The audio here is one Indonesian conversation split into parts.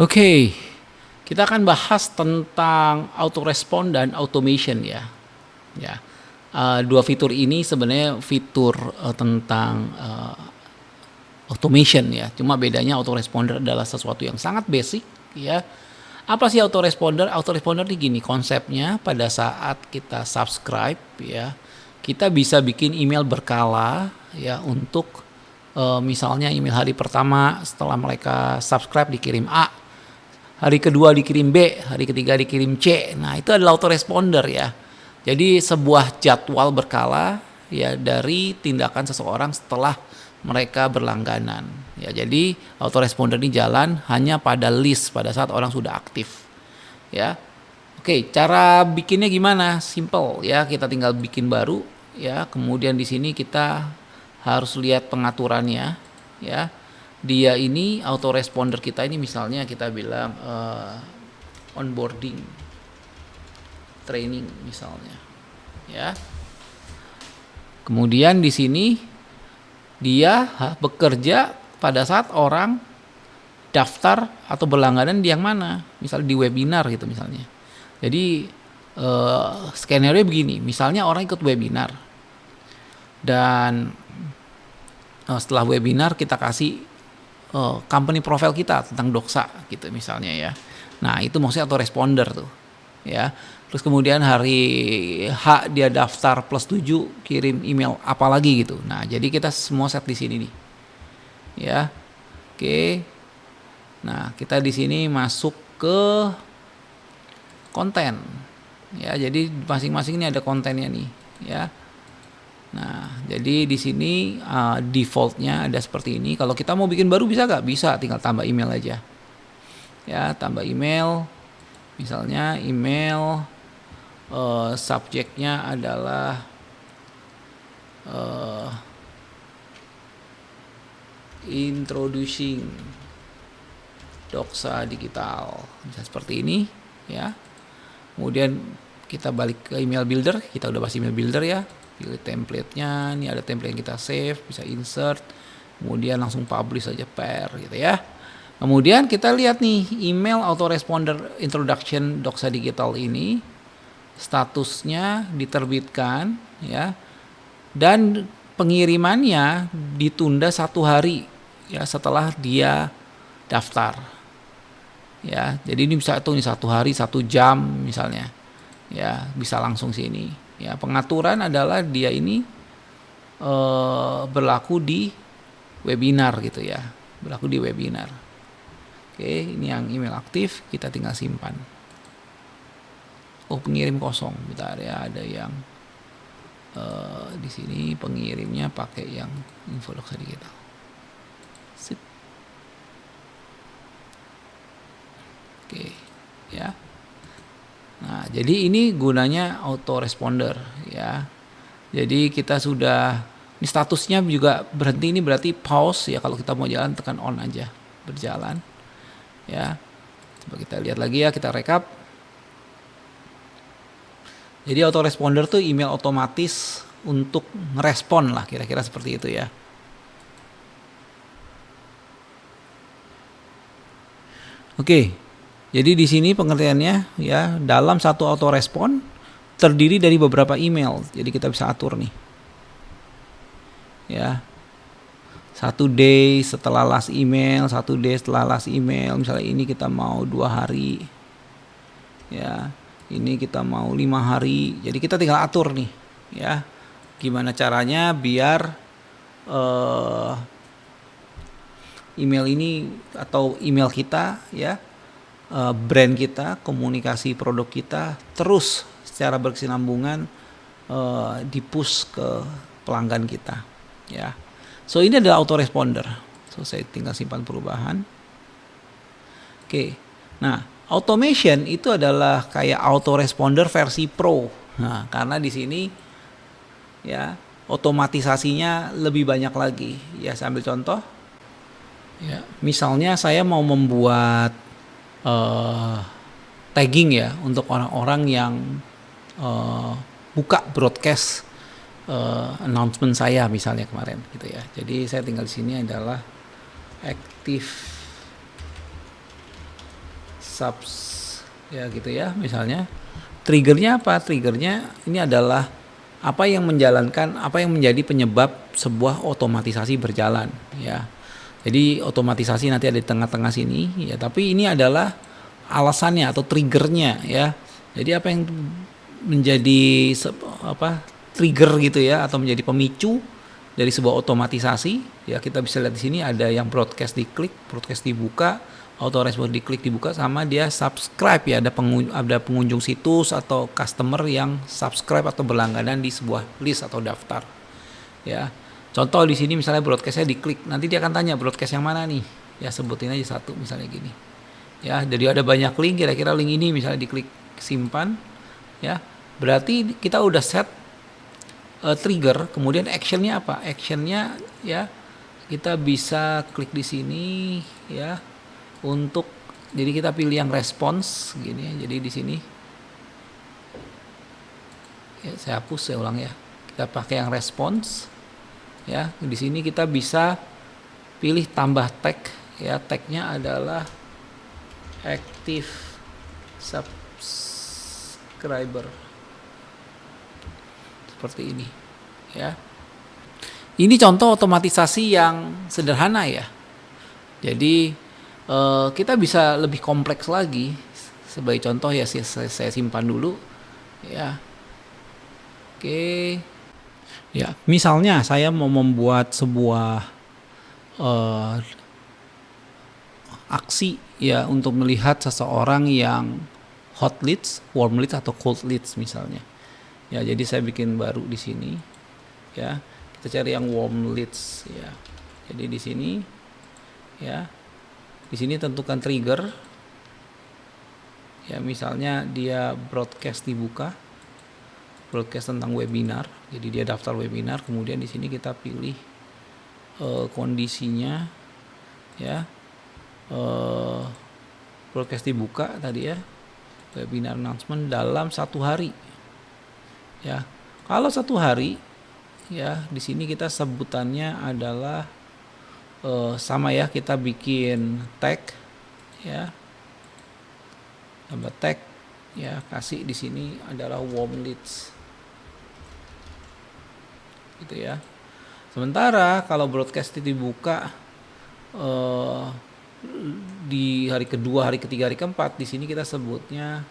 Oke, kita akan bahas tentang autorespon dan automation ya. Ya, dua fitur ini sebenarnya fitur tentang automation ya. Cuma bedanya autoresponder adalah sesuatu yang sangat basic ya. Apa sih autoresponder? Autoresponder ini gini konsepnya, pada saat kita subscribe ya, kita bisa bikin email berkala ya untuk misalnya email hari pertama setelah mereka subscribe dikirim A, hari kedua dikirim B, hari ketiga dikirim C. Nah, itu adalah autoresponder ya. Jadi sebuah jadwal berkala ya dari tindakan seseorang setelah mereka berlangganan. Ya, jadi autoresponder ini jalan hanya pada list pada saat orang sudah aktif. Ya. Oke, cara bikinnya gimana? Simple ya, kita tinggal bikin baru ya. Kemudian di sini kita harus lihat pengaturannya ya. Dia ini autoresponder kita ini misalnya kita bilang onboarding training misalnya ya. Kemudian di sini dia bekerja pada saat orang daftar atau berlangganan di yang mana, misalnya di webinar gitu misalnya. Jadi skenario begini, misalnya orang ikut webinar dan setelah webinar kita kasih company profile kita tentang Doxa gitu misalnya ya. Nah, itu maksudnya autoresponder tuh ya. Terus kemudian hari H dia daftar plus 7 kirim email apa lagi gitu. Nah, jadi kita semua set di sini nih. Ya. Oke. Nah, kita di sini masuk ke konten. Ya, jadi masing-masing ini ada kontennya nih, ya. Nah, jadi di sini defaultnya ada seperti ini. Kalau kita mau bikin baru bisa nggak? Bisa, tinggal tambah email aja. Ya, tambah email. Misalnya email subjeknya adalah introducing Doxa Digital. Bisa seperti ini, ya. Kemudian kita balik ke email builder. Kita udah bahas email builder ya. Pilih template-nya, ini ada template yang kita save, bisa insert, kemudian langsung publish aja pair gitu ya. Kemudian kita lihat nih email autoresponder introduction Doxa Digital ini statusnya diterbitkan ya, dan pengirimannya ditunda 1 hari ya setelah dia daftar ya. Jadi ini bisa tuh 1 hari 1 jam misalnya ya, bisa langsung sini. Ya, pengaturan adalah dia ini berlaku di webinar gitu ya. Berlaku di webinar. Oke, ini yang email aktif, kita tinggal simpan. Oh, pengirim kosong. Bentar ya, ada yang di sini pengirimnya pakai yang info Doxa Digital. Sip. Oke, ya. Nah, jadi ini gunanya autoresponder ya. Jadi kita sudah, ini statusnya juga berhenti, ini berarti pause ya. Kalau kita mau jalan tekan on aja, berjalan ya. Coba kita lihat lagi ya, kita rekap. Jadi autoresponder tuh email otomatis untuk ngerespon lah, kira-kira seperti itu ya. Oke. Jadi di sini pengertiannya ya, dalam satu autorespon terdiri dari beberapa email. Jadi kita bisa atur nih. Ya. 1 day setelah last email, 1 day setelah last email. Misalnya ini kita mau 2 hari. Ya. Ini kita mau 5 hari. Jadi kita tinggal atur nih, ya. Gimana caranya biar email ini atau email kita ya, brand kita, komunikasi produk kita terus secara berkesinambungan di-push ke pelanggan kita ya. So ini adalah autoresponder. So saya tinggal simpan perubahan. Oke. Nah, automation itu adalah kayak autoresponder versi pro. Nah, karena di sini ya otomatisasinya lebih banyak lagi. Ya, saya ambil contoh. Ya, misalnya saya mau membuat tagging ya untuk orang-orang yang buka broadcast announcement saya misalnya kemarin gitu ya. Jadi saya tinggal di sini adalah active subs ya gitu ya misalnya. Triggernya apa? Triggernya ini adalah apa yang menjadi penyebab sebuah otomatisasi berjalan ya. Jadi otomatisasi nanti ada di tengah-tengah sini ya, tapi ini adalah alasannya atau triggernya ya. Jadi apa yang menjadi trigger gitu ya atau menjadi pemicu dari sebuah otomatisasi ya, kita bisa lihat di sini ada yang broadcast diklik, broadcast dibuka, autoresponder diklik dibuka, sama dia subscribe ya, ada pengunjung situs atau customer yang subscribe atau berlangganan di sebuah list atau daftar ya. Contoh di sini misalnya broadcastnya diklik, nanti dia akan tanya broadcast yang mana nih ya, sebutin aja satu misalnya gini ya. Jadi ada banyak link, kira-kira link ini misalnya diklik simpan ya, berarti kita udah set trigger. Kemudian actionnya apa? Actionnya ya kita bisa klik di sini ya untuk, jadi kita pilih yang response gini ya. Jadi di sini ya, saya hapus, saya ulang ya. Kita pakai yang response ya. Di sini kita bisa pilih tambah tag ya. Tagnya adalah active subscriber seperti ini ya. Ini contoh otomatisasi yang sederhana ya. Jadi kita bisa lebih kompleks lagi. Sebagai contoh ya, saya simpan dulu ya. Oke ya, misalnya saya mau membuat sebuah aksi ya untuk melihat seseorang yang hot leads, warm leads atau cold leads misalnya ya. Jadi saya bikin baru di sini ya, kita cari yang warm leads ya. Jadi di sini ya, di sini tentukan trigger ya, misalnya dia broadcast dibuka, broadcast tentang webinar, jadi dia daftar webinar. Kemudian di sini kita pilih kondisinya ya, broadcast dibuka tadi ya, webinar announcement dalam 1 hari ya. Kalau 1 hari ya, di sini kita sebutannya adalah sama ya, kita bikin tag ya, tambah tag ya, kasih di sini adalah warm leads gitu ya. Sementara kalau broadcast dibuka di hari kedua, hari ketiga, hari keempat, di sini kita sebutnya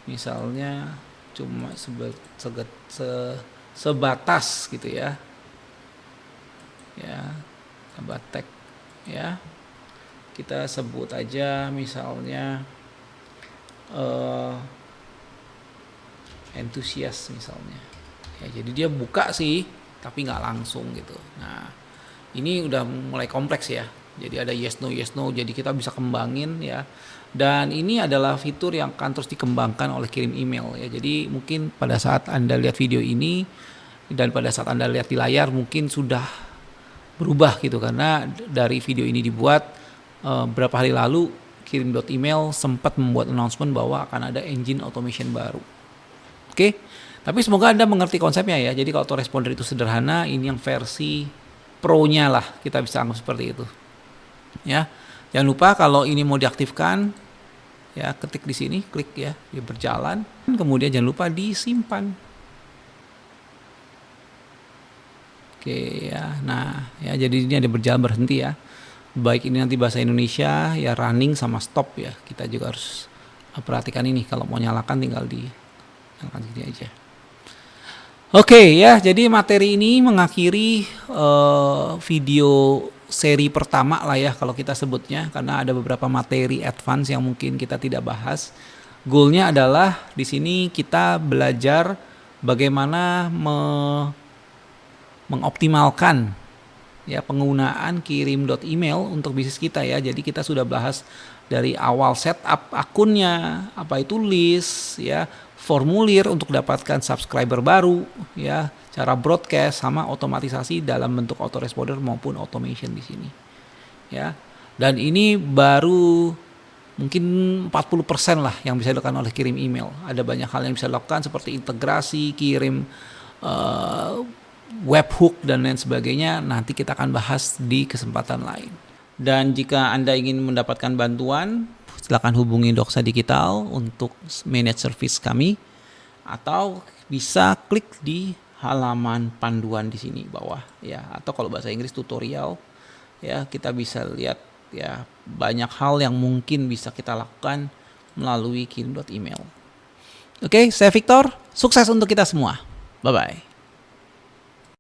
misalnya cuma sebatas gitu ya. Ya, tambah tag ya. Kita sebut aja misalnya entusias misalnya. Ya, jadi dia buka sih, tapi nggak langsung gitu. Nah, ini udah mulai kompleks ya. Jadi ada yes no, jadi kita bisa kembangin ya. Dan ini adalah fitur yang akan terus dikembangkan oleh kirim email ya. Jadi mungkin pada saat Anda lihat video ini dan pada saat Anda lihat di layar mungkin sudah berubah gitu, karena dari video ini dibuat berapa hari lalu kirim.email sempat membuat announcement bahwa akan ada engine automation baru. Oke. Tapi semoga Anda mengerti konsepnya ya. Jadi kalau autoresponder itu sederhana, ini yang versi pro-nya lah, kita bisa anggap seperti itu. Ya, jangan lupa kalau ini mau diaktifkan ya, ketik di sini, klik ya, dia berjalan. Kemudian jangan lupa disimpan. Oke ya, nah ya, jadi ini ada berjalan berhenti ya. Baik ini nanti bahasa Indonesia ya, running sama stop ya. Kita juga harus perhatikan ini. Kalau mau nyalakan tinggal nyalakan gini aja. Oke ya, jadi materi ini mengakhiri video seri pertama lah ya kalau kita sebutnya, karena ada beberapa materi advance yang mungkin kita tidak bahas. Goalnya adalah di sini kita belajar bagaimana mengoptimalkan ya penggunaan kirim.email untuk bisnis kita ya. Jadi kita sudah bahas dari awal setup akunnya, apa itu list ya, formulir untuk dapatkan subscriber baru ya, cara broadcast sama otomatisasi dalam bentuk autoresponder maupun automation di sini ya. Dan ini baru mungkin 40% lah yang bisa dilakukan oleh kirim email. Ada banyak hal yang bisa dilakukan seperti integrasi, kirim webhook dan lain sebagainya. Nanti kita akan bahas di kesempatan lain. Dan jika Anda ingin mendapatkan bantuan, silakan hubungi Doxa Digital untuk manage service kami, atau bisa klik di halaman panduan di sini bawah ya, atau kalau bahasa Inggris tutorial ya, kita bisa lihat ya banyak hal yang mungkin bisa kita lakukan melalui kirim.email. Oke, saya Victor, sukses untuk kita semua. Bye bye.